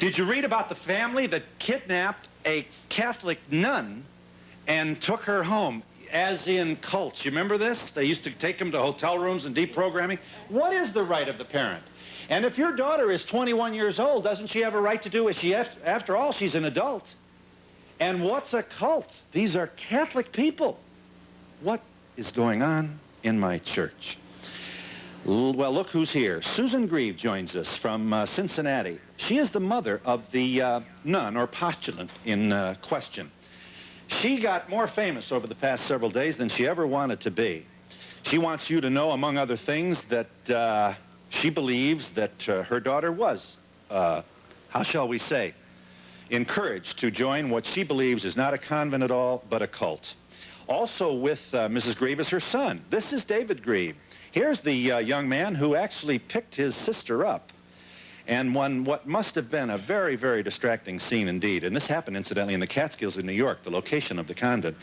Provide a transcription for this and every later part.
Did you read about the family that kidnapped a Catholic nun and took her home, as in cults? You remember this? They used to take them to hotel rooms and deprogramming. What is the right of the parent? And if your daughter is 21 years old, doesn't she have a right to do it? After all, she's an adult. And what's a cult? These are Catholic people. What is going on in my church? Well, look who's here. Susan Greve joins us from Cincinnati. She is the mother of the nun or postulant in question. She got more famous over the past several days than she ever wanted to be. She wants you to know, among other things, that she believes that her daughter was, how shall we say, encouraged to join what she believes is not a convent at all, but a cult. Also with Mrs. Greve is her son. This is David Greve. Here's the young man who actually picked his sister up and won what must have been a very, very distracting scene indeed. And this happened, incidentally, in the Catskills in New York, the location of the convent.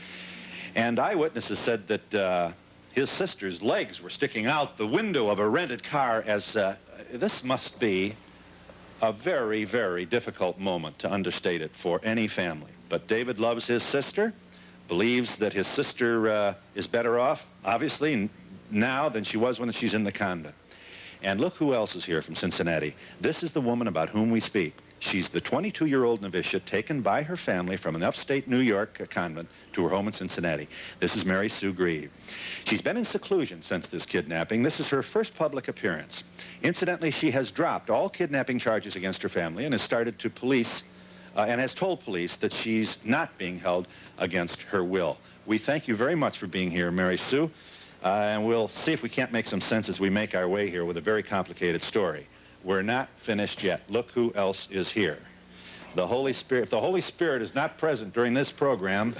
And eyewitnesses said that his sister's legs were sticking out the window of a rented car as this must be a very, very difficult moment, to understate it, for any family. But David loves his sister, believes that his sister is better off, obviously, now than she was when she's in the convent. And look who else is here from Cincinnati. This is the woman about whom we speak. She's the 22-year-old novitiate taken by her family from an upstate New York convent to her home in Cincinnati. This is Mary Sue Greve. She's been in seclusion since this kidnapping. This is her first public appearance. Incidentally, she has dropped all kidnapping charges against her family and has started to police and has told police that she's not being held against her will. We thank you very much for being here, Mary Sue, and we'll see if we can't make some sense as we make our way here with a very complicated story. We're not finished yet. Look who else is here. The Holy Spirit. If the Holy Spirit is not present during this program,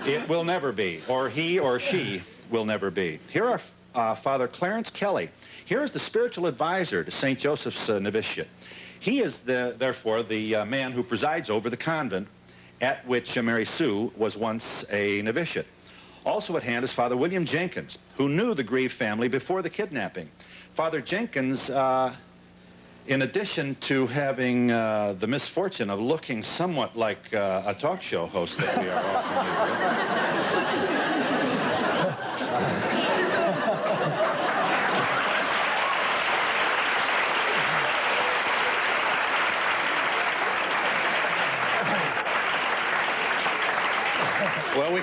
it will never be, or he or she will never be. Here are Father Clarence Kelly. Here is the spiritual advisor to St. Joseph's novitiate. He is, therefore, the man who presides over the convent at which Mary Sue was once a novitiate. Also at hand is Father William Jenkins, who knew the Greve family before the kidnapping. Father Jenkins, in addition to having the misfortune of looking somewhat like a talk show host that we are often here with, well, we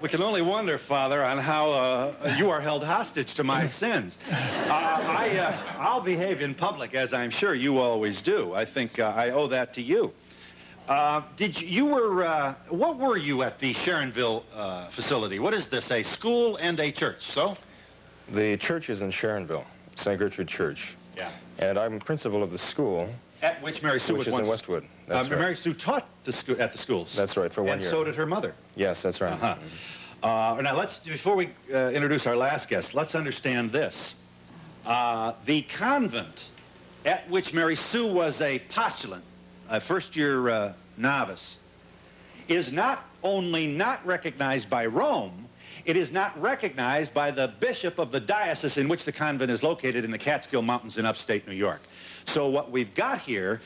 can only wonder, Father, on how you are held hostage to my sins. I'll behave in public, as I'm sure you always do. I think I owe that to you. What were you at the Sharonville facility? What is this, a school and a church, so? The church is in Sharonville, St. Gertrude Church. Yeah. And I'm principal of the school. At which Mary Sue was once... in Westwood. That's right. Mary Sue taught at the schools. That's right, for 1 year. And so did her mother. Yes, that's right. Now, before we introduce our last guest, let's understand this. The convent at which Mary Sue was a postulant, a first-year novice, is not only not recognized by Rome, it is not recognized by the bishop of the diocese in which the convent is located in the Catskill Mountains in upstate New York. So what we've got here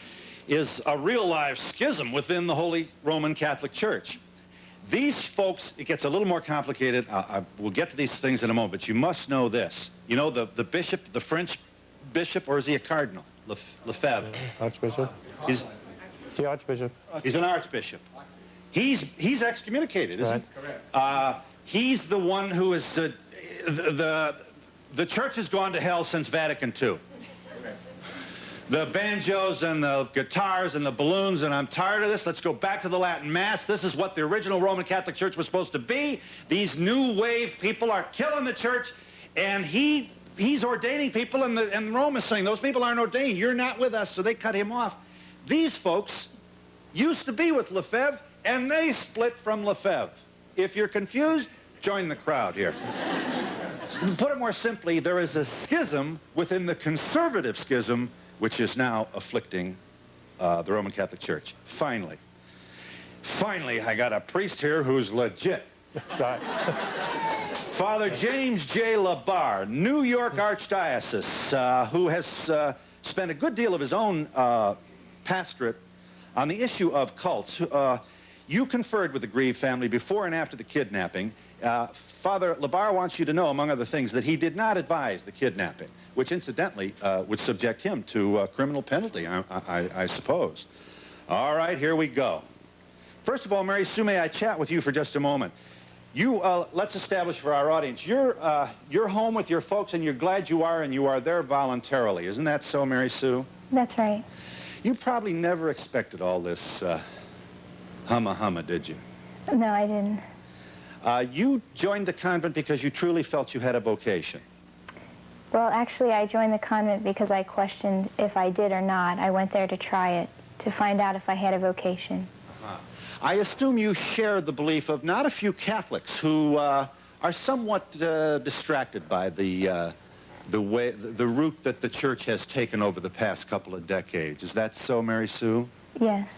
is a real-life schism within the Holy Roman Catholic Church. These folks, it gets a little more complicated. We'll get to these things in a moment, but you must know this. You know the bishop, the French bishop, or is he a cardinal? Lefebvre. Archbishop? He's the Archbishop. He's an archbishop. He's excommunicated, isn't he? Correct. He's the one who is... the church has gone to hell since Vatican II. The banjos and the guitars and the balloons, and I'm tired of this. Let's go back to the Latin Mass. This is what the original Roman Catholic Church was supposed to be. These new wave people are killing the church, and he's ordaining people, and Rome is saying, those people aren't ordained. You're not with us, so they cut him off. These folks used to be with Lefebvre, and they split from Lefebvre. If you're confused, join the crowd here. Put it more simply, there is a schism within the conservative schism which is now afflicting the Roman Catholic Church. Finally, I got a priest here who's legit. Father James J. LaBarre, New York Archdiocese, who has spent a good deal of his own pastorate on the issue of cults. You conferred with the Greve family before and after the kidnapping. Father Labar wants you to know, among other things, that he did not advise the kidnapping, which incidentally would subject him to criminal penalty, I suppose. All right, here we go. First of all, Mary Sue, may I chat with you for just a moment? Let's establish for our audience, you're home with your folks and you're glad you are, and you are there voluntarily. Isn't that so, Mary Sue? That's right. You probably never expected all this humma, did you? No, I didn't. You joined the convent because you truly felt you had a vocation. Well, actually, I joined the convent because I questioned if I did or not. I went there to try it, to find out if I had a vocation. I assume you share the belief of not a few Catholics who are somewhat distracted by the route that the church has taken over the past couple of decades. Is that so, Mary Sue? Yes.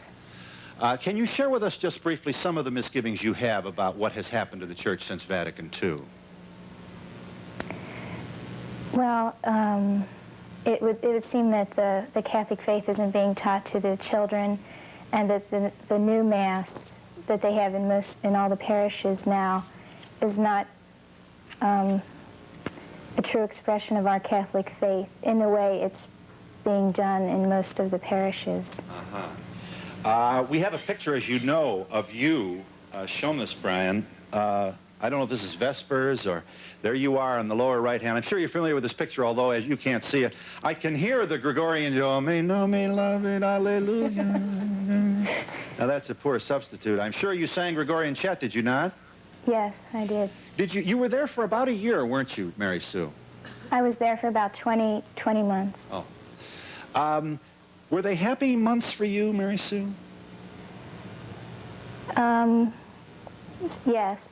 Can you share with us just briefly some of the misgivings you have about what has happened to the church since Vatican II? Well, it would seem that the Catholic faith isn't being taught to the children, and that the new Mass that they have in all the parishes now is not a true expression of our Catholic faith in the way it's being done in most of the parishes. We have a picture, as you know, of you shown this, Brian. I don't know if this is Vespers or there you are in the lower right hand. I'm sure you're familiar with this picture, although as you can't see it, I can hear the Gregorian "Do me, no me, love it, hallelujah." Now that's a poor substitute. I'm sure you sang Gregorian chant, did you not? Yes, I did. Did you? You were there for about a year, weren't you, Mary Sue? I was there for about 20 months. Oh. Were they happy months for you, Mary Sue? Yes.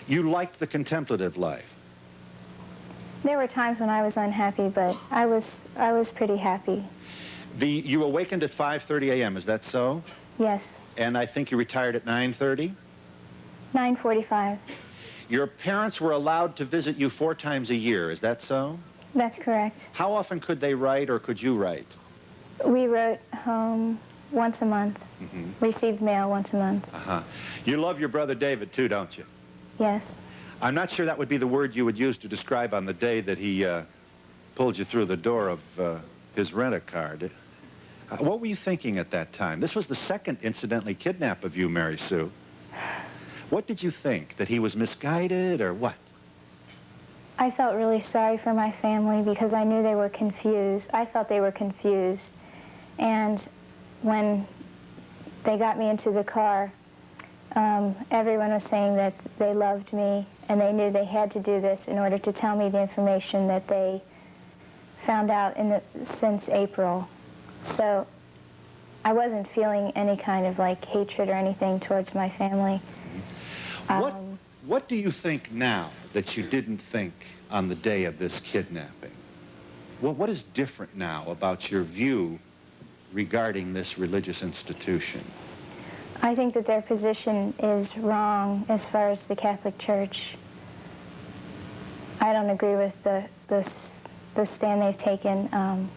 You liked the contemplative life? There were times when I was unhappy, but I was pretty happy. You awakened at 5:30 a.m., is that so? Yes. And I think you retired at 9:30? 9:45. Your parents were allowed to visit you 4 times a year, is that so? That's correct. How often could they write, or could you write? We wrote home once a month. Received mail once a month. You love your brother David, too, don't you? Yes. I'm not sure that would be the word you would use to describe on the day that he pulled you through the door of his rent-a-car. What were you thinking at that time? This was the second, incidentally, kidnap of you, Mary Sue. What did you think? That he was misguided, or what? I felt really sorry for my family because I knew they were confused. I felt they were confused. And when they got me into the car, everyone was saying that they loved me and they knew they had to do this in order to tell me the information that they found out since April. So I wasn't feeling any kind of like hatred or anything towards my family. What do you think now that you didn't think on the day of this kidnapping? What is different now about your view regarding this religious institution? I think that their position is wrong as far as the Catholic Church. I don't agree with the stand they've taken,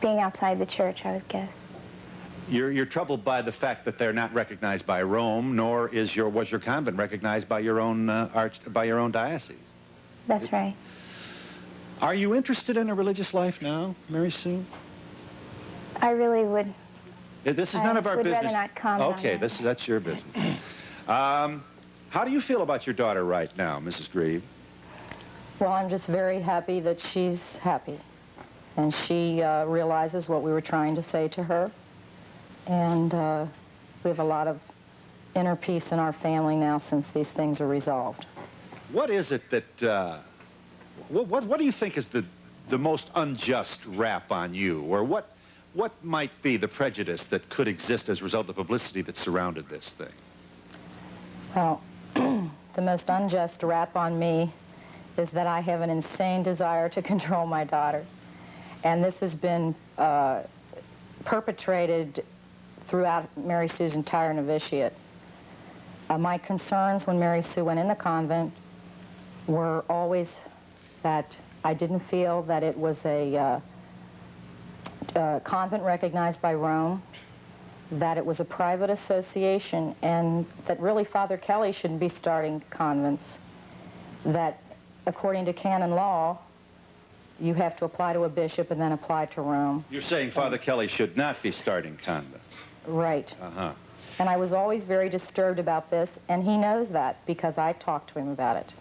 being outside the church, I would guess. You're troubled by the fact that they're not recognized by Rome, nor was your convent recognized by your own diocese. That's right. Are you interested in a religious life now, Mary Sue? I really would. This is none of our business. I would rather not comment Okay, on that. that's your business. How do you feel about your daughter right now, Mrs. Greve? Well, I'm just very happy that she's happy. And she realizes what we were trying to say to her. And we have a lot of inner peace in our family now since these things are resolved. What is it that, what do you think is the most unjust rap on you? Or what might be the prejudice that could exist as a result of the publicity that surrounded this thing? Well, the most unjust rap on me is that I have an insane desire to control my daughter. And this has been perpetrated throughout Mary Sue's entire novitiate. My concerns when Mary Sue went in the convent were always that I didn't feel that it was a convent recognized by Rome, that it was a private association, and that really Father Kelly shouldn't be starting convents, that according to canon law, you have to apply to a bishop and then apply to Rome. You're saying Father Kelly should not be starting convents. Right. Uh-huh. And I was always very disturbed about this, and he knows that because I talked to him about it.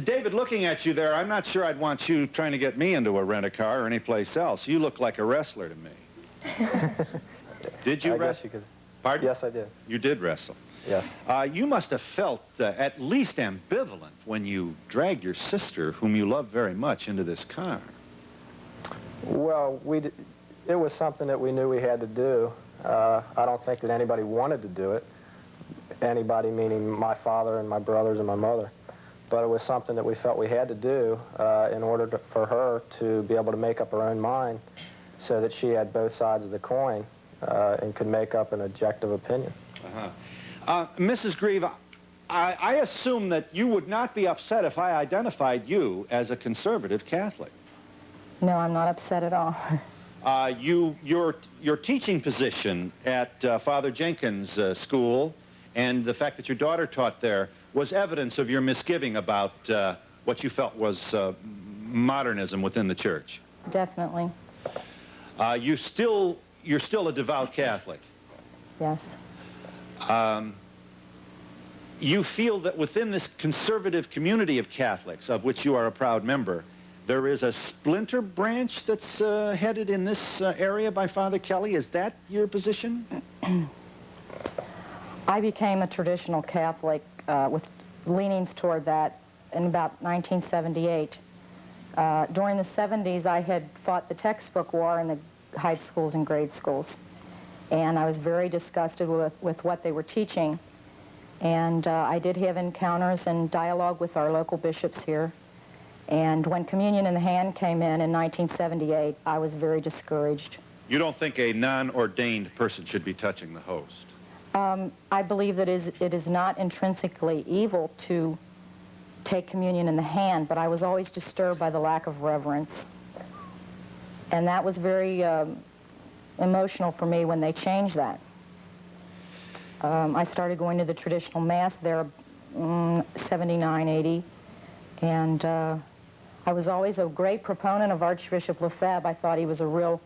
David, looking at you there, I'm not sure I'd want you trying to get me into a rent-a-car or anyplace else. You look like a wrestler to me. Did you I wrestle? guess you could. Pardon? Yes, I did. You did wrestle. Yes. You must have felt at least ambivalent when you dragged your sister, whom you love very much, into this car. Well, it was something that we knew we had to do. I don't think that anybody wanted to do it. Anybody meaning my father and my brothers and my mother. But it was something that we felt we had to do in order for her to be able to make up her own mind so that she had both sides of the coin and could make up an objective opinion. Mrs. Greve, I assume that you would not be upset if I identified you as a conservative Catholic. No, I'm not upset at all. Your teaching position at Father Jenkins' school and the fact that your daughter taught there was evidence of your misgiving about what you felt was modernism within the church. Definitely. You're still a devout Catholic. Yes. You feel that within this conservative community of Catholics, of which you are a proud member, there is a splinter branch that's headed in this area by Father Kelly. Is that your position? I became a traditional Catholic with leanings toward that in about 1978. During the 70s, I had fought the textbook war in the high schools and grade schools. And I was very disgusted with what they were teaching. And I did have encounters and dialogue with our local bishops here. And when Communion in the Hand came in 1978, I was very discouraged. You don't think a non-ordained person should be touching the host? I believe that it is not intrinsically evil to take communion in the hand, but I was always disturbed by the lack of reverence. And that was very emotional for me when they changed that. I started going to the traditional Mass there 79, 80, and I was always a great proponent of Archbishop Lefebvre. I thought he was a real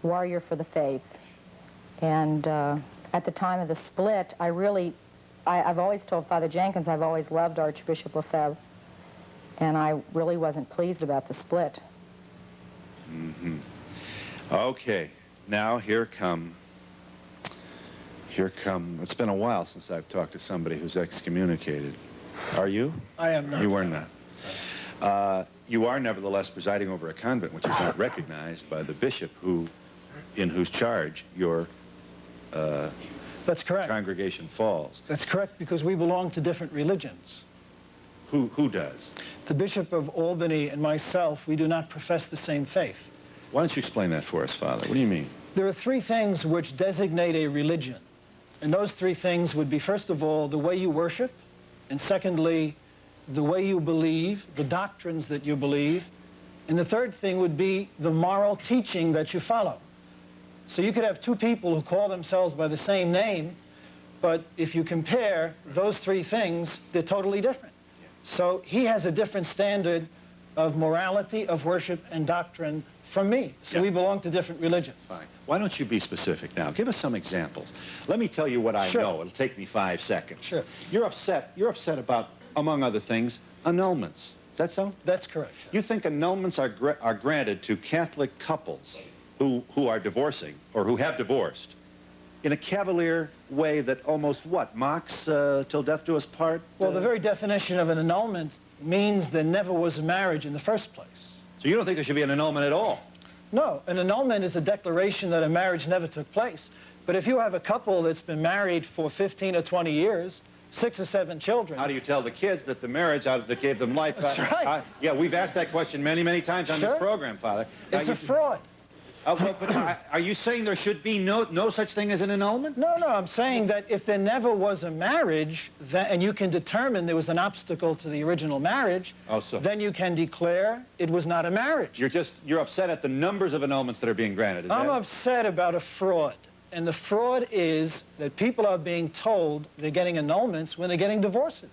warrior for the faith. And at the time of the split, I've always told Father Jenkins I've always loved Archbishop Lefebvre, and I really wasn't pleased about the split. Mm-hmm. Okay, now here come, it's been a while since I've talked to somebody who's excommunicated. Are you? I am not. You are not. You are nevertheless presiding over a convent which is not recognized by the bishop in whose charge your That's correct. congregation falls. That's correct, because we belong to different religions. Who does? The Bishop of Albany and myself, we do not profess the same faith. Why don't you explain that for us, Father? What do you mean? There are three things which designate a religion. And those three things would be, first of all, the way you worship, and secondly, the way you believe, the doctrines that you believe, and the third thing would be the moral teaching that you follow. So you could have two people who call themselves by the same name, but if you compare those three things, they're totally different. So he has a different standard of morality, of worship, and doctrine from me. So we belong to different religions. Fine. Why don't you be specific now? Give us some examples. Let me tell you what I know. It'll take me 5 seconds. Sure. You're upset about, among other things, annulments. Is that so? That's correct. You think annulments are granted to Catholic couples who are divorcing or who have divorced in a cavalier way that almost mocks till death do us part? Well, the very definition of an annulment means there never was a marriage in the first place. So you don't think there should be an annulment at all? No, an annulment is a declaration that a marriage never took place. But if you have a couple that's been married for 15 or 20 years, 6 or 7 children... How do you tell the kids that the marriage that gave them life... That's right. Yeah, we've asked that question many, many times on this program, Father. It's a fraud. But are you saying there should be no such thing as an annulment? No, I'm saying that if there never was a marriage, and you can determine there was an obstacle to the original marriage, then you can declare it was not a marriage. You're upset at the numbers of annulments that are being granted, I'm upset about a fraud. And the fraud is that people are being told they're getting annulments when they're getting divorces.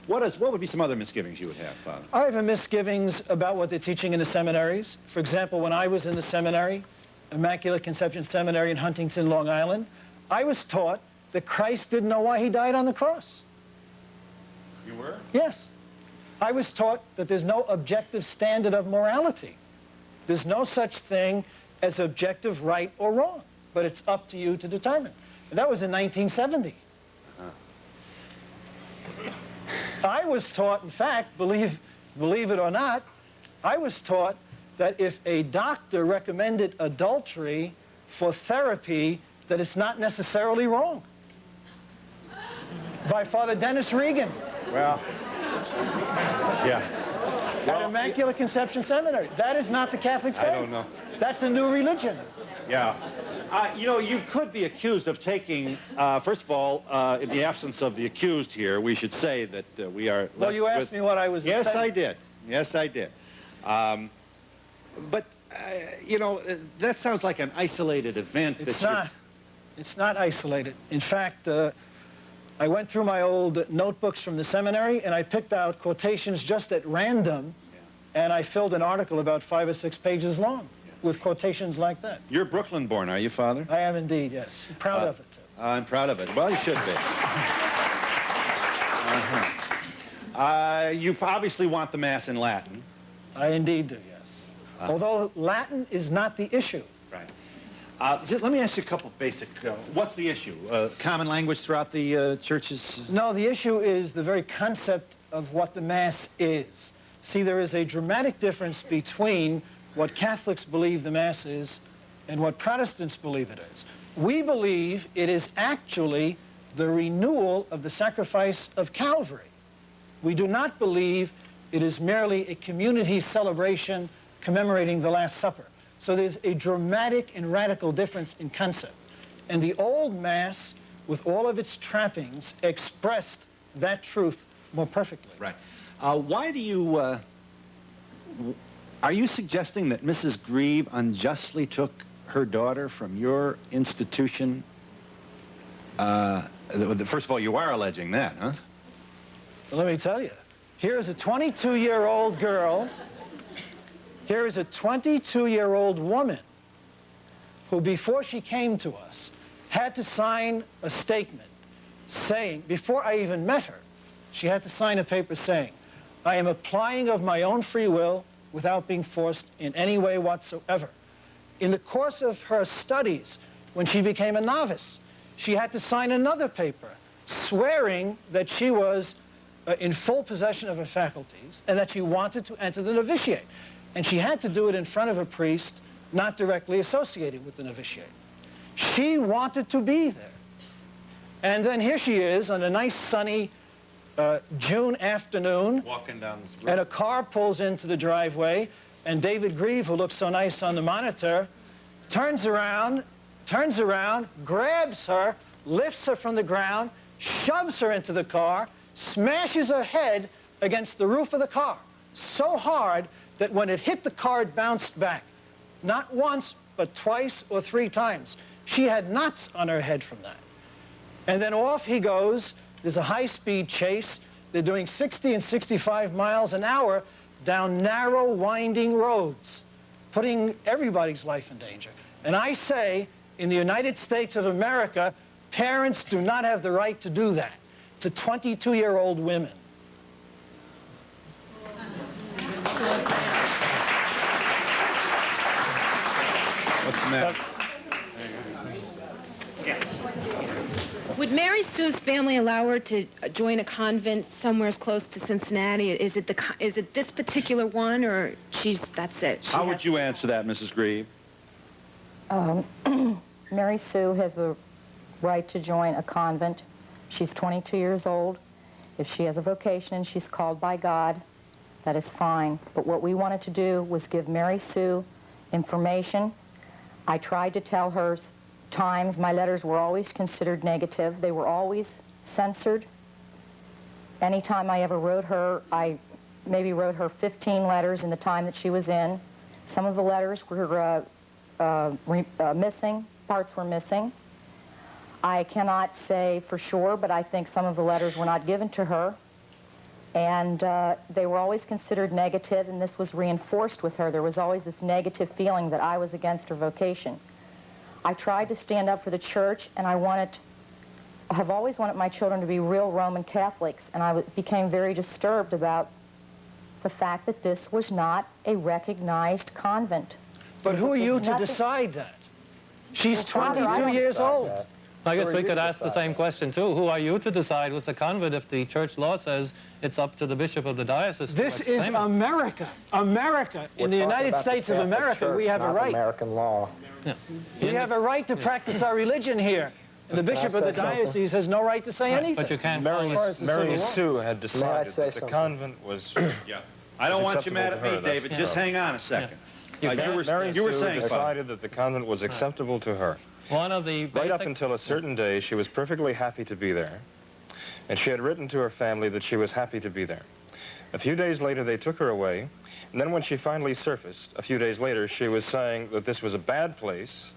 What would be some other misgivings you would have, Father? I have misgivings about what they're teaching in the seminaries. For example, when I was in the seminary, Immaculate Conception Seminary in Huntington, Long Island, I was taught that Christ didn't know why he died on the cross. You were? Yes. I was taught that there's no objective standard of morality. There's no such thing as objective right or wrong, but it's up to you to determine. And that was in 1970. I was taught, in fact, believe it or not, I was taught that if a doctor recommended adultery for therapy, that it's not necessarily wrong. By Father Dennis Regan. Well, yeah. At Immaculate Conception Seminary. That is not the Catholic faith. I don't know. That's a new religion. Yeah. You know, you could be accused of taking, first of all, in the absence of the accused here, we should say that we are... Well, you asked me what I was... Yes, I did. Yes, I did. But, you know, that sounds like an isolated event. It's not. It's not isolated. In fact, I went through my old notebooks from the seminary, and I picked out quotations just at random, and I filled an article about 5 or 6 pages long with quotations like that. You're Brooklyn born, are you, Father? I am indeed, yes. Proud of it, too. I'm proud of it. Well, you should be. You obviously want the Mass in Latin. I indeed do, yes. Although Latin is not the issue. Right. Let me ask you a couple basic... what's the issue? Common language throughout the churches? No, the issue is the very concept of what the Mass is. See, there is a dramatic difference between what Catholics believe the Mass is and what Protestants believe it is. We believe it is actually the renewal of the sacrifice of Calvary. We do not believe it is merely a community celebration commemorating the Last Supper. So there's a dramatic and radical difference in concept. And the old Mass, with all of its trappings, expressed that truth more perfectly. Right. Why do you... are you suggesting that Mrs. Greve unjustly took her daughter from your institution? First of all, you are alleging that, huh? Well, let me tell you. Here is a 22-year-old girl. Here is a 22-year-old woman who, before she came to us, had to sign a statement saying, before I even met her, she had to sign a paper saying, I am applying of my own free will without being forced in any way whatsoever. In the course of her studies, when she became a novice, she had to sign another paper swearing that she was in full possession of her faculties and that she wanted to enter the novitiate. And she had to do it in front of a priest not directly associated with the novitiate. She wanted to be there. And then here she is on a nice sunny June afternoon. Walking down the street. And a car pulls into the driveway, and David Greve, who looks so nice on the monitor, turns around, grabs her, lifts her from the ground, shoves her into the car, smashes her head against the roof of the car so hard that when it hit the car, it bounced back. Not once, but twice or 3 times. She had knots on her head from that. And then off he goes. There's a high-speed chase. They're doing 60 and 65 miles an hour down narrow, winding roads, putting everybody's life in danger. And I say, in the United States of America, parents do not have the right to do that to 22-year-old women. What's the matter? Would Mary Sue's family allow her to join a convent somewhere as close to Cincinnati? Is it this particular one, or that's it? How would you answer that, Mrs. Greve? Mary Sue has the right to join a convent. She's 22 years old. If she has a vocation and she's called by God, that is fine. But what we wanted to do was give Mary Sue information. I tried to tell her times. My letters were always considered negative. They were always censored. Anytime I ever wrote her, I maybe wrote her 15 letters in the time that she was in. Some of the letters were missing. Parts were missing. I cannot say for sure, but I think some of the letters were not given to her. And they were always considered negative, and this was reinforced with her. There was always this negative feeling that I was against her vocation. I tried to stand up for the church, and I have always wanted my children to be real Roman Catholics, and I became very disturbed about the fact that this was not a recognized convent. But who are you to decide that? She's 22 years old. I guess we could ask the same question, too. Who are you to decide what's a convent if the church law says it's up to the bishop of the diocese? This is America. America. In the United States of America, we have a right. American law. Yeah. We have a right to practice our religion here. And the bishop of the diocese has no right to say anything. But you can't. Mary Sue had decided that the convent was... Yeah. I don't want you mad at me, David. Just hang on a second. Yeah. Mary Sue saying decided that the convent was acceptable to her. One of the Right up until a certain day, she was perfectly happy to be there. And she had written to her family that she was happy to be there. A few days later, they took her away. And then when she finally surfaced, a few days later, she was saying that this was a bad place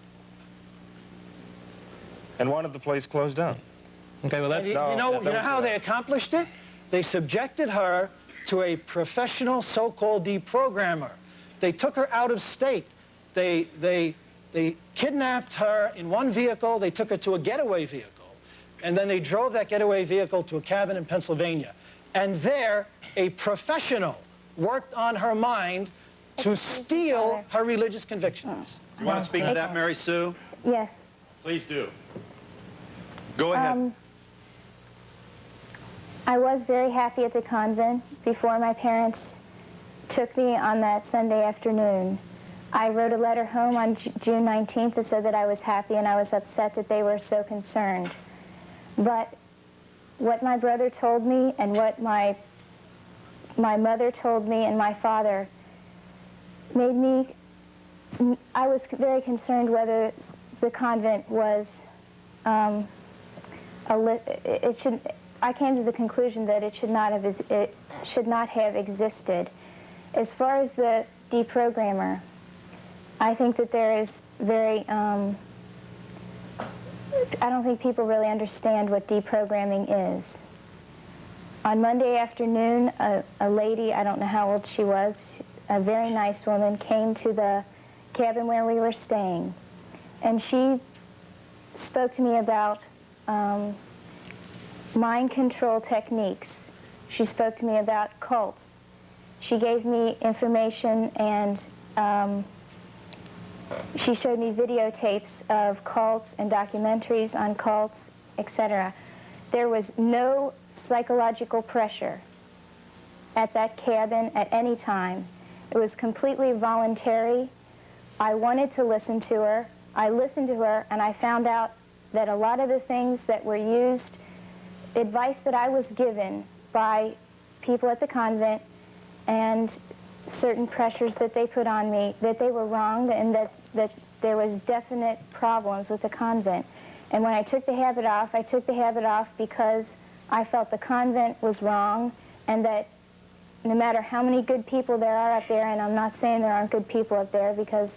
and wanted the place closed down. Okay, well, that's... You know how they accomplished it? They subjected her to a professional so-called deprogrammer. They took her out of state. They kidnapped her in one vehicle. They took her to a getaway vehicle. And then they drove that getaway vehicle to a cabin in Pennsylvania. And there, a professional worked on her mind to steal her religious convictions. You want to speak to that, Mary Sue? Yes. Please do. Go ahead. I was very happy at the convent before my parents took me on that Sunday afternoon. I wrote a letter home on June 19th that said that I was happy and I was upset that they were so concerned. But what my brother told me and what my mother told me and my father made me, I was very concerned whether the convent was, I came to the conclusion that it should not have existed. As far as the deprogrammer, I think that there is very, I don't think people really understand what deprogramming is. On Monday afternoon, a lady, I don't know how old she was, a very nice woman, came to the cabin where we were staying. And she spoke to me about mind control techniques. She spoke to me about cults. She gave me information and she showed me videotapes of cults and documentaries on cults, etc. There was no psychological pressure at that cabin at any time. It was completely voluntary. I wanted to listen to her. I listened to her, and I found out that a lot of the things that were used, advice that I was given by people at the convent and certain pressures that they put on me, that they were wrong and that there was definite problems with the convent. And when I took the habit off, I took the habit off because I felt the convent was wrong and that no matter how many good people there are up there, and I'm not saying there aren't good people up there because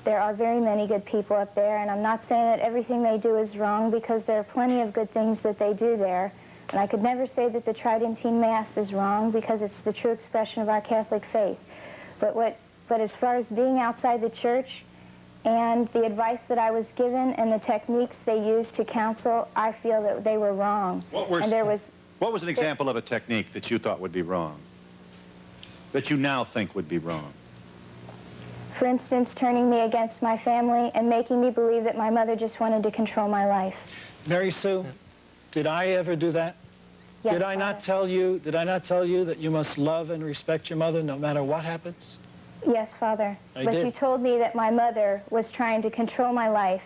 there are very many good people up there, and I'm not saying that everything they do is wrong because there are plenty of good things that they do there. And I could never say that the Tridentine Mass is wrong because it's the true expression of our Catholic faith. But as far as being outside the church and the advice that I was given and the techniques they used to counsel, I feel that they were wrong. What was an example of a technique that you thought would be wrong? That you now think would be wrong? For instance, turning me against my family and making me believe that my mother just wanted to control my life. Mary Sue, did I ever do that? Yes, did I not tell you that you must love and respect your mother no matter what happens? Yes, Father. But you told me that my mother was trying to control my life.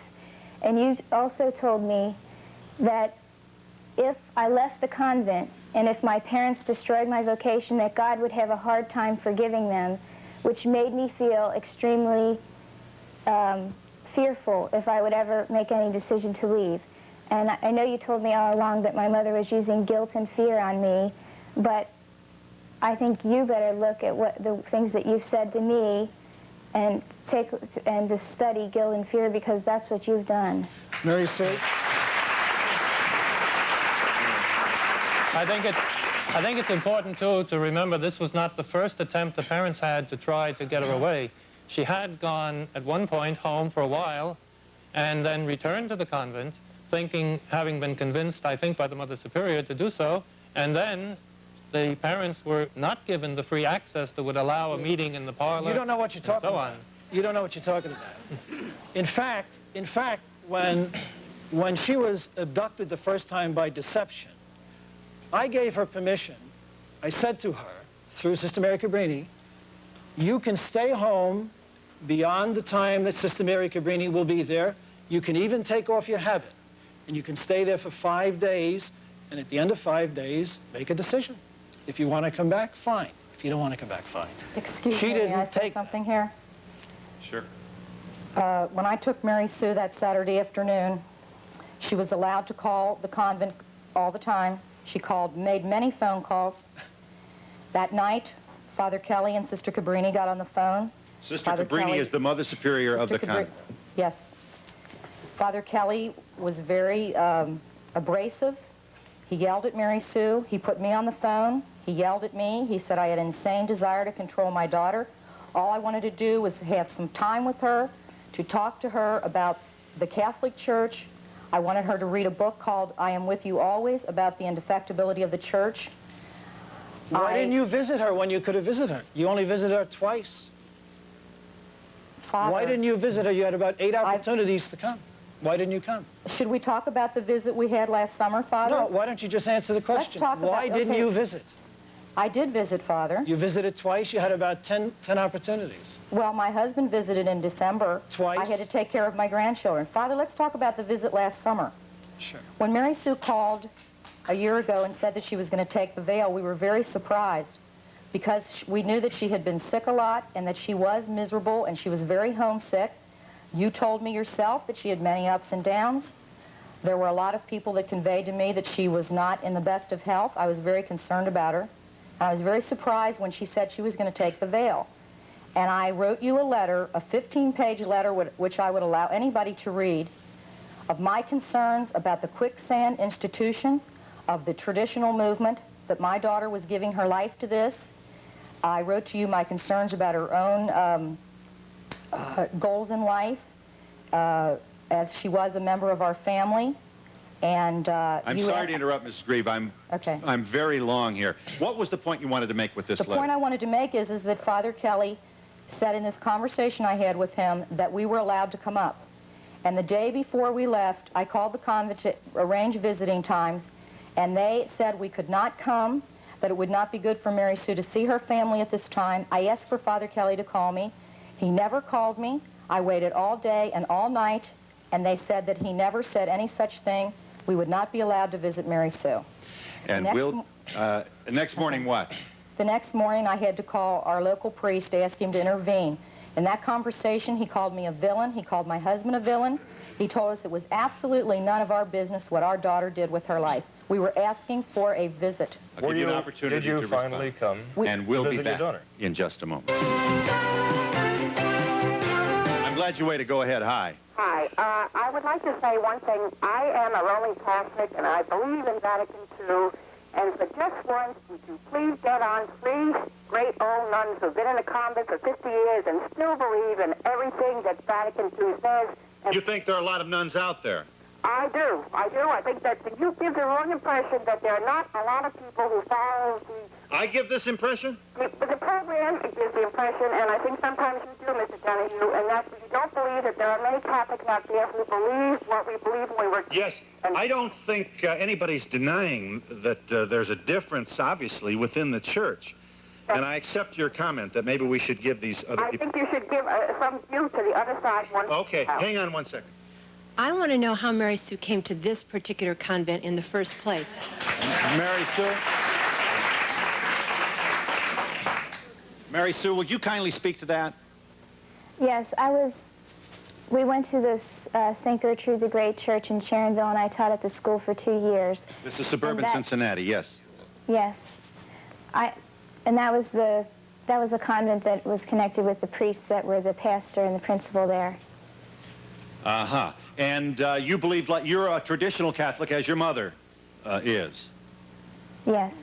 And you also told me that if I left the convent and if my parents destroyed my vocation, that God would have a hard time forgiving them, which made me feel extremely fearful if I would ever make any decision to leave. And I know you told me all along that my mother was using guilt and fear on me, but I think you better look at what the things that you've said to me and to study guilt and fear, because that's what you've done. Mary Sue? I think it's important, too, to remember this was not the first attempt the parents had to try to get her away. She had gone, at one point, home for a while and then returned to the convent, having been convinced, I think, by the Mother Superior to do so, and then the parents were not given the free access that would allow a meeting in the parlor. You don't know what you're talking about. You don't know what you're talking about. In fact, when she was abducted the first time by deception, I gave her permission. I said to her, through Sister Mary Cabrini, you can stay home beyond the time that Sister Mary Cabrini will be there. You can even take off your habit, and you can stay there for 5 days, and at the end of 5 days, make a decision. If you want to come back, fine. If you don't want to come back, fine. Excuse me, may I say something here? Sure. When I took Mary Sue that Saturday afternoon, she was allowed to call the convent all the time. She made many phone calls. That night, Father Kelly and Sister Cabrini got on the phone. Sister Cabrini is the Mother Superior of the convent. Yes. Father Kelly was very abrasive. He yelled at Mary Sue. He put me on the phone. He yelled at me. He said I had an insane desire to control my daughter. All I wanted to do was have some time with her, to talk to her about the Catholic Church. I wanted her to read a book called I Am With You Always, about the indefectibility of the Church. Why didn't you visit her when you could have visited her? You only visited her twice. Father, why didn't you visit her? You had about 8 opportunities to come. Why didn't you come? Should we talk about the visit we had last summer, Father? No, why don't you just answer the question? Let's talk why didn't you visit? I did visit, Father. You visited twice? You had about 10 opportunities. Well, my husband visited in December. Twice? I had to take care of my grandchildren. Father, let's talk about the visit last summer. Sure. When Mary Sue called a year ago and said that she was going to take the veil, we were very surprised, because we knew that she had been sick a lot and that she was miserable and she was very homesick. You told me yourself that she had many ups and downs. There were a lot of people that conveyed to me that she was not in the best of health. I was very concerned about her. I was very surprised when she said she was going to take the veil. And I wrote you a letter, a 15-page letter, which I would allow anybody to read, of my concerns about the quicksand institution, of the traditional movement, that my daughter was giving her life to this. I wrote to you my concerns about her own goals in life, as she was a member of our family. And I'm sorry to interrupt, Mrs. Greve. I'm very long here. What was the point you wanted to make with this letter? The point I wanted to make is that Father Kelly said in this conversation I had with him that we were allowed to come up. And the day before we left, I called the convent to arrange visiting times, and they said we could not come, that it would not be good for Mary Sue to see her family at this time. I asked for Father Kelly to call me. He never called me. I waited all day and all night, and they said that he never said any such thing. We would not be allowed to visit Mary Sue. And next morning what? The next morning I had to call our local priest to ask him to intervene. In that conversation, he called me a villain. He called my husband a villain. He told us it was absolutely none of our business what our daughter did with her life. We were asking for a visit. I'll give you an opportunity did you finally come and we'll be back in just a moment. I'm glad you waited. Go ahead. Hi. Hi. I would like to say one thing. I am a Roman Catholic, and I believe in Vatican II. And for just once, would you please get on 3 great old nuns who've been in the convent for 50 years and still believe in everything that Vatican II says? And you think there are a lot of nuns out there? I do. I think that you give the wrong impression that there are not a lot of people who follow the... I give this impression? The program, it gives the impression, and I think sometimes you do, Mr. Donahue, and that's you don't believe that there are many Catholics out there who believe what we believe when we were... Yes. I don't think anybody's denying that there's a difference, obviously, within the church. And I accept your comment that maybe we should give these other people... I think you should give some view to the other side once... Okay, hang on one second. I want to know how Mary Sue came to this particular convent in the first place. Mary Sue? Mary Sue, would you kindly speak to that? Yes, I was We went to this St. Gertrude the Great Church in Sharonville, and I taught at the school for 2 years. This is suburban Cincinnati, yes. Yes. And that was a convent that was connected with the priests that were the pastor and the principal there. Uh-huh. And you believe, like, you're a traditional Catholic, as your mother is? Yes.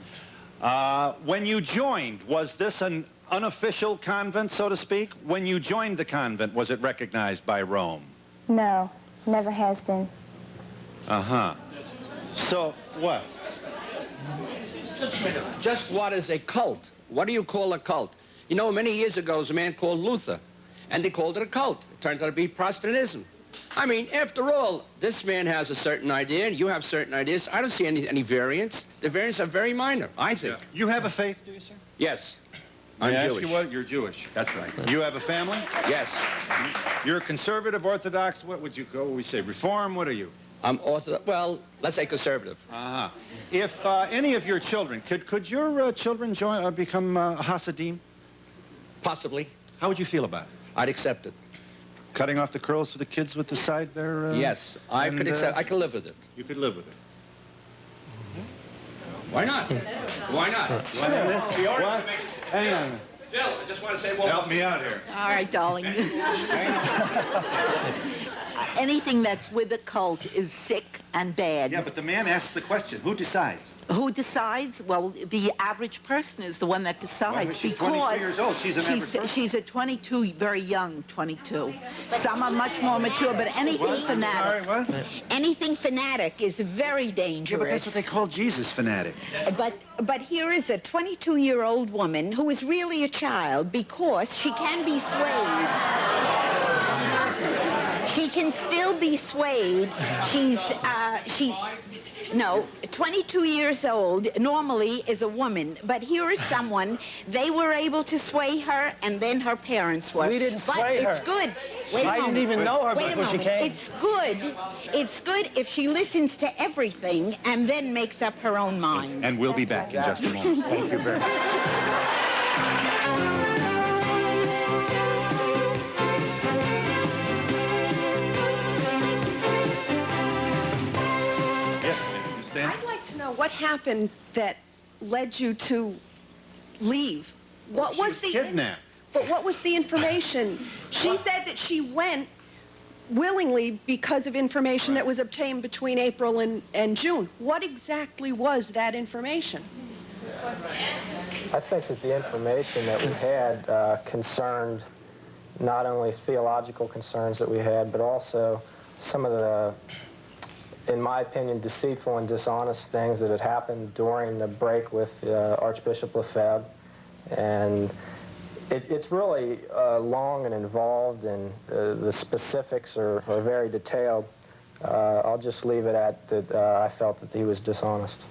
When you joined, was this an unofficial convent, so to speak? When you joined the convent, was it recognized by Rome? No, never has been. Uh-huh. So, what? Just a minute. Just what is a cult? What do you call a cult? You know, many years ago, there was a man called Luther, and they called it a cult. It turns out to be Protestantism. I mean, after all, this man has a certain idea, and you have certain ideas. I don't see any variance. The variants are very minor, I think. Yeah. You have a faith, do you, sir? Yes. I'm Jewish. Ask you what? You're Jewish. That's right. You have a family? Yes. You're conservative, Orthodox, what would you go? What we say, Reform? What are you? I'm Orthodox. Well, let's say conservative. Uh-huh. If any of your children, could your children become Hasidim? Possibly. How would you feel about it? I'd accept it. Cutting off the curls for the kids with the side there? Yes, I could accept. I could live with it. You could live with it. Why not? Why not? What? Hang on. Phil, I just want to say one. Help me out here. All right, darling. Anything that's with a cult is sick and bad. Yeah, but the man asks the question. Who decides? Who decides? Well, the average person is the one that decides. She's 23 years old. She's an average person. She's a 22, very young 22. Some are much more mature, but anything fanatic. Sorry, what? Anything fanatic is very dangerous. Yeah, but that's what they call Jesus, fanatic. But here is a 22-year-old woman who is really a child because she can be swayed. She can still be swayed. No, 22 years old normally is a woman, but here is someone, they were able to sway her, and then her parents were. We didn't sway her. It's good. Wait a moment. I didn't even know her Wait a before she moment. came. It's good if she listens to everything and then makes up her own mind. And we'll be back in just a moment. Thank you very much. I'd like to know what happened that led you to leave. What was the kidnapped? But what was the information? She said that she went willingly because of information that was obtained between April and June. What exactly was that information? I think that the information that we had concerned not only theological concerns that we had, but also some of the, in my opinion, deceitful and dishonest things that had happened during the break with Archbishop Lefebvre. And it's really long and involved, and the specifics are very detailed. I'll just leave it at that I felt that he was dishonest.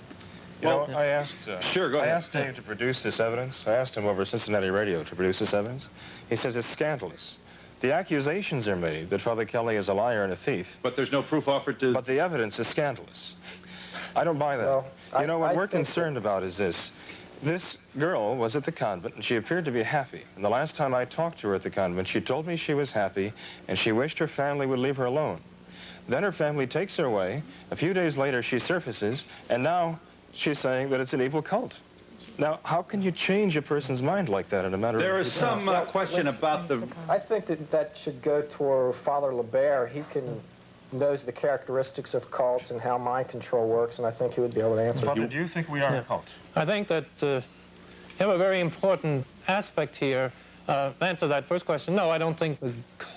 You know, I asked... sure, go ahead. I asked Dave to produce this evidence. I asked him over Cincinnati radio to produce this evidence. He says it's scandalous. The accusations are made that Father Kelly is a liar and a thief. But there's no proof offered to... But the evidence is scandalous. I don't buy that. Well, you know, what we're concerned about is this. This girl was at the convent, and she appeared to be happy. And the last time I talked to her at the convent, she told me she was happy, and she wished her family would leave her alone. Then her family takes her away. A few days later, she surfaces, and now she's saying that it's an evil cult. Now, how can you change a person's mind like that in a matter of... There is some question about the... I think that should go toward Father LeBert. He knows the characteristics of cults and how mind control works, and I think he would be able to answer. Father, do you think we are a cult? I think that you have a very important aspect here. To answer that first question, no, I don't think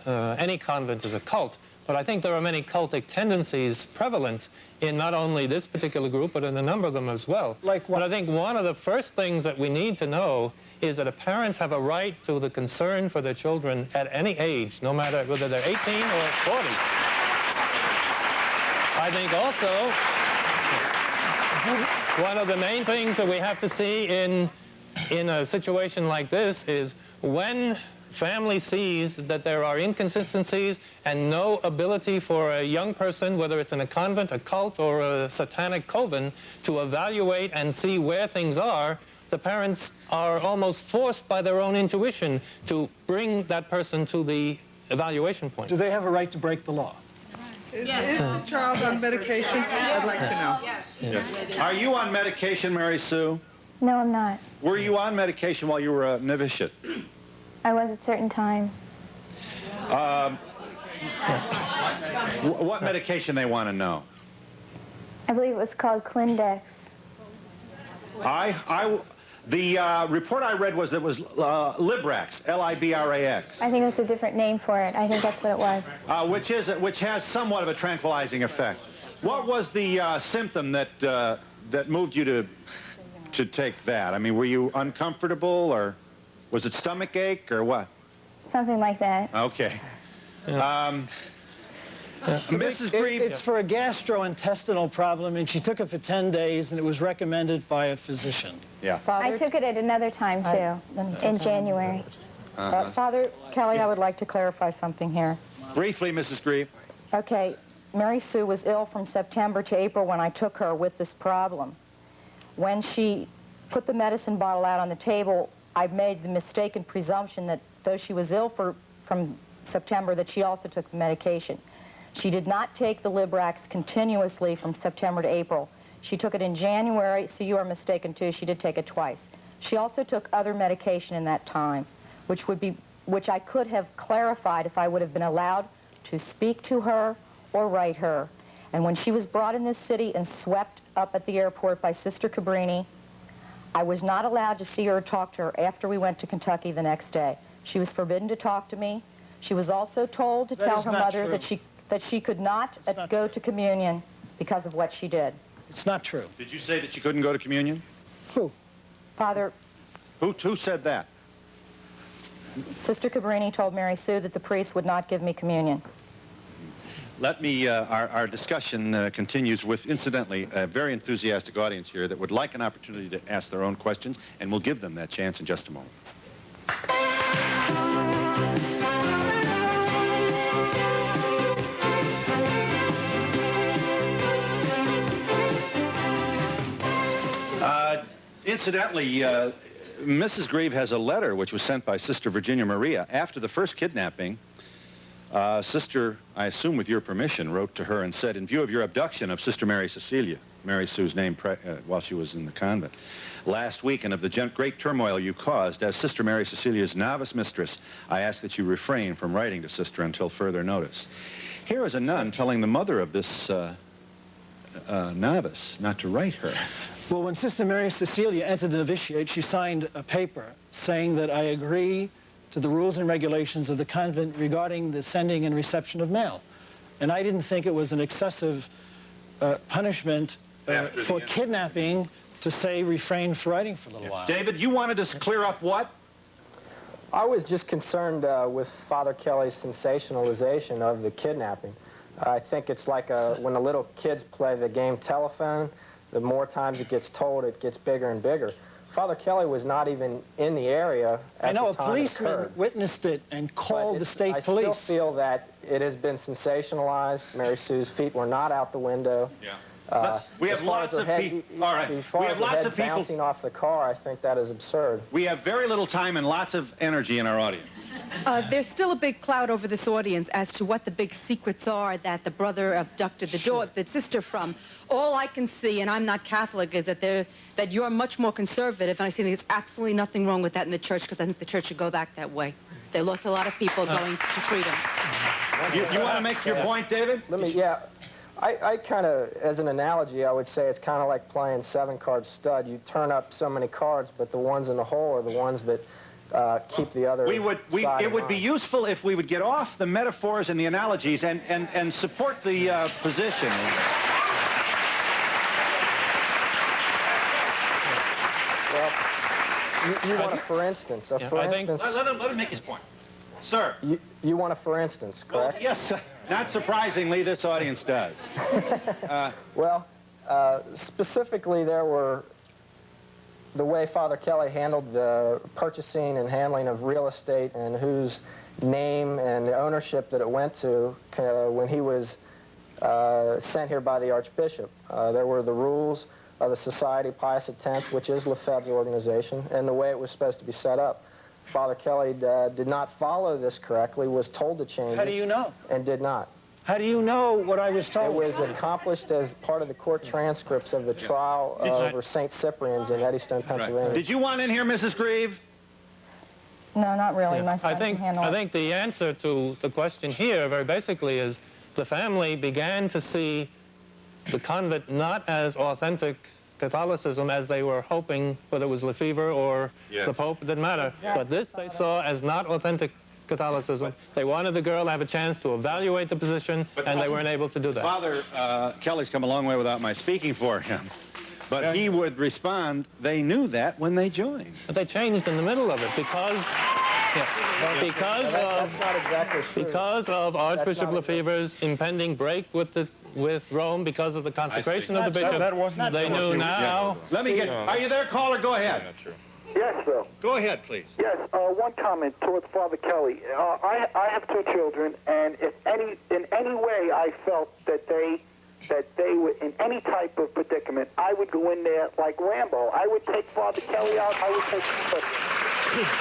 any convent is a cult, but I think there are many cultic tendencies prevalent in not only this particular group, but in a number of them as well. Like what? But I think one of the first things that we need to know is that parents have a right to the concern for their children at any age, no matter whether they're 18 or 40. I think also one of the main things that we have to see in a situation like this is when family sees that there are inconsistencies and no ability for a young person, whether it's in a convent, a cult, or a satanic coven, to evaluate and see where things are, the parents are almost forced by their own intuition to bring that person to the evaluation point. Do they have a right to break the law? Is the child on medication? I'd like to know. Yes. Are you on medication, Mary Sue? No, I'm not. Were you on medication while you were a novitiate? I was at certain times. What medication they want to know? I believe it was called Clindex. The report I read was that it was Librax, L-I-B-R-A-X. I think that's a different name for it. I think that's what it was. Which has somewhat of a tranquilizing effect. What was the symptom that moved you to take that? I mean, were you uncomfortable, or was it stomach ache, or what? Something like that. Okay. Mrs. Greve. It's for a gastrointestinal problem, and she took it for 10 days, and it was recommended by a physician. Yeah. I took it at another time, too, in January. Father Kelly, I would like to clarify something here. Briefly, Mrs. Greve. Okay, Mary Sue was ill from September to April when I took her with this problem. When she put the medicine bottle out on the table, I made the mistaken presumption that though she was ill from September, that she also took the medication. She did not take the Librax continuously from September to April. She took it in January, so you are mistaken too. She did take it twice. She also took other medication in that time, which I could have clarified if I would have been allowed to speak to her or write her. And when she was brought in this city and swept up at the airport by Sister Cabrini, I was not allowed to see her or talk to her after we went to Kentucky the next day. She was forbidden to talk to me. She was also told to tell her mother that she could not go to communion because of what she did. It's not true. Did you say that she couldn't go to communion? Who? Father. Who said that? Sister Cabrini told Mary Sue that the priest would not give me communion. Let me, our discussion continues with, incidentally, a very enthusiastic audience here that would like an opportunity to ask their own questions, and we'll give them that chance in just a moment. Incidentally, Mrs. Greve has a letter which was sent by Sister Virginia Maria after the first kidnapping. Sister, I assume with your permission, wrote to her and said, in view of your abduction of Sister Mary Cecilia, Mary Sue's name while she was in the convent, last week, and of the great turmoil you caused, as Sister Mary Cecilia's novice mistress, I ask that you refrain from writing to Sister until further notice. Here is a nun telling the mother of this novice not to write her. Well, when Sister Mary Cecilia entered the novitiate, she signed a paper saying that I agree to the rules and regulations of the convent regarding the sending and reception of mail. And I didn't think it was an excessive punishment for kidnapping to say refrain from writing for a little while. David, you wanted to clear up what? I was just concerned with Father Kelly's sensationalization of the kidnapping. I think it's like when the little kids play the game telephone, the more times it gets told, it gets bigger and bigger. Father Kelly was not even in the area at the time it occurred. I know, a policeman witnessed it and called the state police. I still feel that it has been sensationalized. Mary Sue's feet were not out the window. Yeah. We have lots of people. All right. We have lots of people bouncing off the car. I think that is absurd. We have very little time and lots of energy in our audience. There's still a big cloud over this audience as to what the big secrets are that the brother abducted the sister from. All I can see, and I'm not Catholic, is that you're much more conservative, and I see there's absolutely nothing wrong with that in the church, because I think the church should go back that way. They lost a lot of people going to freedom. You want to make your point, David? I kind of, as an analogy, I would say it's kind of like playing 7-card stud. You turn up so many cards, but the ones in the hole are the ones that keep the other side It would be useful if we would get off the metaphors and the analogies and support the position. Well, you want a for instance. Let him make his point. Sir. You want a for instance, correct? Well, yes, not surprisingly, this audience does. Specifically, there were the way Father Kelly handled the purchasing and handling of real estate and whose name and the ownership that it went to when he was sent here by the Archbishop. There were the rules of the Society Pius X, which is Lefebvre's organization, and the way it was supposed to be set up. Father Kelly did not follow this correctly, was told to change How it. do you know? And did not. How do you know what I was told? It was accomplished as part of the court transcripts of the trial over St. Cyprian's in Eddystone, Pennsylvania. Right. Did you want in here, Mrs. Greve? No, not really. My son I think can handle it. I think the answer to the question here, very basically, is the family began to see the convent not as authentic Catholicism as they were hoping, whether it was Lefebvre or the Pope, it didn't matter. But this they saw as not authentic Catholicism. They wanted the girl to have a chance to evaluate the position, and they weren't able to do that. Father Kelly's come a long way without my speaking for him. But he would respond, they knew that when they joined. But they changed in the middle of it because of Archbishop Lefebvre's impending break with Rome because of the consecration of the bishop. They knew now. Let me get. Are you there, caller? Go ahead. Yes, Phil. Go ahead, please. Yes, one comment towards Father Kelly. I have two children, and if in any way I felt that they were in any type of predicament, I would go in there like Rambo. I would take Father Kelly out. I would take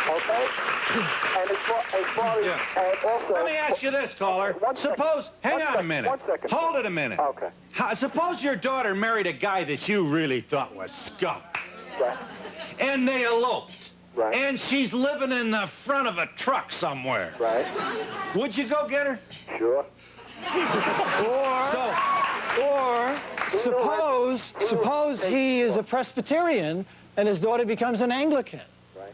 okay? And as far as also... Let me ask you this, caller. Hang on a minute. 1 second. Hold it a minute. Okay. Suppose your daughter married a guy that you really thought was scum. Right. And they eloped. Right. And she's living in the front of a truck somewhere. Right. Would you go get her? Sure. Or suppose he is a Presbyterian and his daughter becomes an Anglican. Right.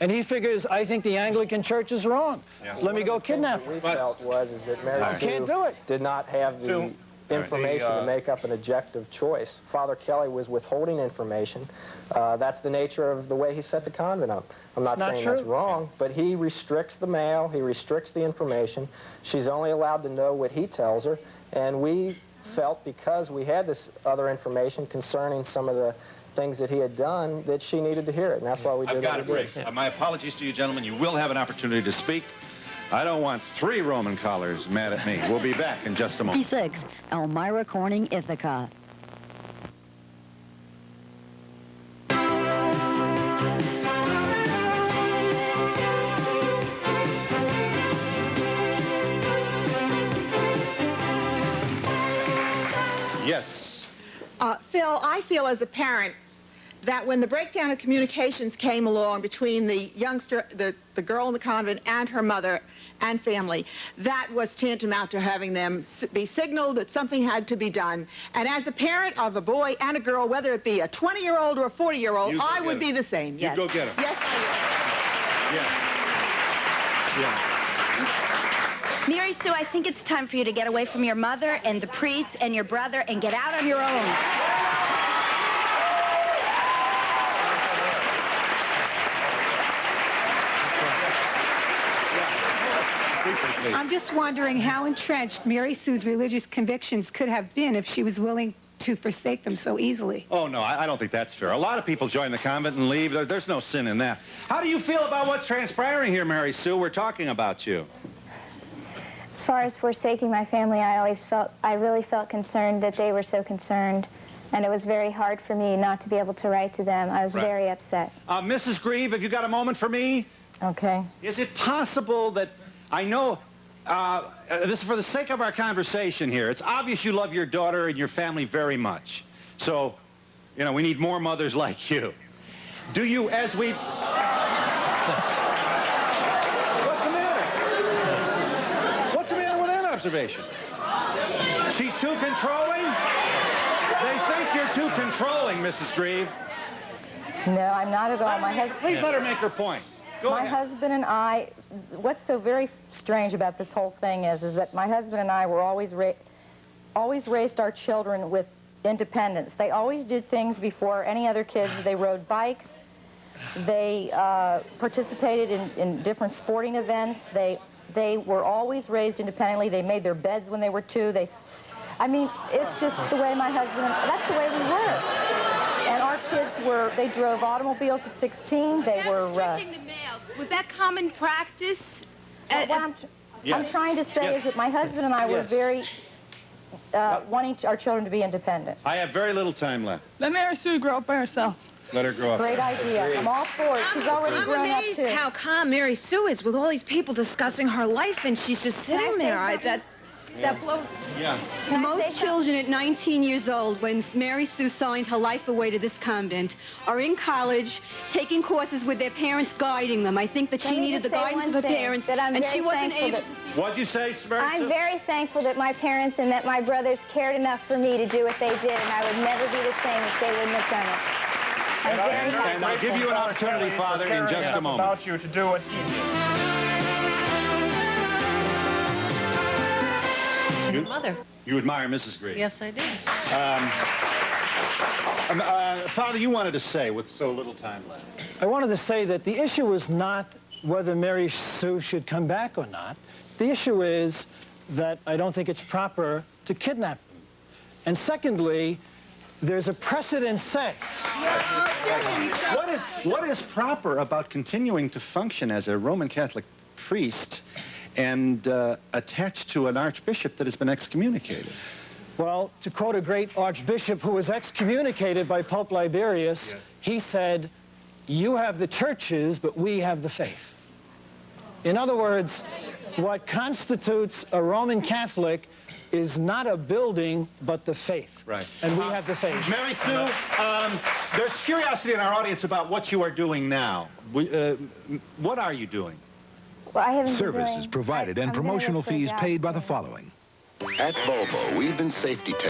And he figures, I think the Anglican Church is wrong. Yeah. Let me go kidnap her. What we felt was that Mary Sue can't do it. did not have the information to make up an objective choice. Father Kelly was withholding information. That's the nature of the way he set the convent up. I'm not saying that's wrong, but he restricts the mail, he restricts the information. She's only allowed to know what he tells her, and we felt because we had this other information concerning some of the things that he had done that she needed to hear it, and that's why we did I've got what a we break. did. My apologies to you, gentlemen. You will have an opportunity to speak. I don't want 3 Roman callers mad at me. We'll be back in just a moment. 56, Elmira Corning, Ithaca. Yes. Phil, I feel as a parent that when the breakdown of communications came along between the youngster, the girl in the convent and her mother and family, that was tantamount to having them be signaled that something had to be done. And as a parent of a boy and a girl, whether it be a 20-year-old or a 40-year-old, I would be the same. Yes. You go get him. Yes, I would. Yeah. Mary Sue, I think it's time for you to get away from your mother and the priest and your brother and get out on your own. I'm just wondering how entrenched Mary Sue's religious convictions could have been if she was willing to forsake them so easily. Oh, no, I don't think that's fair. A lot of people join the convent and leave. There's no sin in that. How do you feel about what's transpiring here, Mary Sue? We're talking about you. As far as forsaking my family, I really felt concerned that they were so concerned. And it was very hard for me not to be able to write to them. I was very upset. Mrs. Greve, have you got a moment for me? Okay. Is it possible that, I know, this is for the sake of our conversation here. It's obvious you love your daughter and your family very much. So, you know, we need more mothers like you. Do you, as we... What's the matter? What's the matter with that observation? She's too controlling? They think you're too controlling, Mrs. Greve. No, I'm not at all. Please let her make her point. My husband and I, what's so very strange about this whole thing is that my husband and I were always raised our children with independence. They always did things before any other kids. They rode bikes. They participated in different sporting events. They were always raised independently. They made their beds when they were 2. I mean, it's just the way my husband, that's the way we were. And our kids they drove automobiles at 16. They were... Restricting the mail, was that common practice? What I'm trying to say is that my husband and I were very wanting our children to be independent. I have very little time left. Let Mary Sue grow up by herself. Let her grow up. Great idea. I'm all for it. She's already I'm grown up, amazed too. how calm Mary Sue is with all these people discussing her life, and she's just sitting there. That blows. Yeah. Most children at 19 years old, when Mary Sue signed her life away to this convent, are in college, taking courses with their parents guiding them. I think that she needed the guidance of her parents, and she wasn't able to see. What'd you say, Mary Sue? I'm very thankful that my parents and that my brothers cared enough for me to do what they did, and I would never be the same if they wouldn't have done it. And I'll give you an opportunity, Father, in just a moment. About you to do what he did. Mother. You admire Mrs. Greve? Yes, I do. Father, you wanted to say with so little time left. I wanted to say that the issue is not whether Mary Sue should come back or not. The issue is that I don't think it's proper to kidnap them. And secondly, there's a precedent set. What is proper about continuing to function as a Roman Catholic priest and attached to an archbishop that has been excommunicated? Well, to quote a great archbishop who was excommunicated by Pope Liberius, he said, "You have the churches, but we have the faith." In other words, what constitutes a Roman Catholic is not a building, but the faith. Right. And we have the faith. Mary Sue, there's curiosity in our audience about what you are doing now. What are you doing? Well, I haven't Services provided and promotional fees paid by the following. At Volvo, we've been safety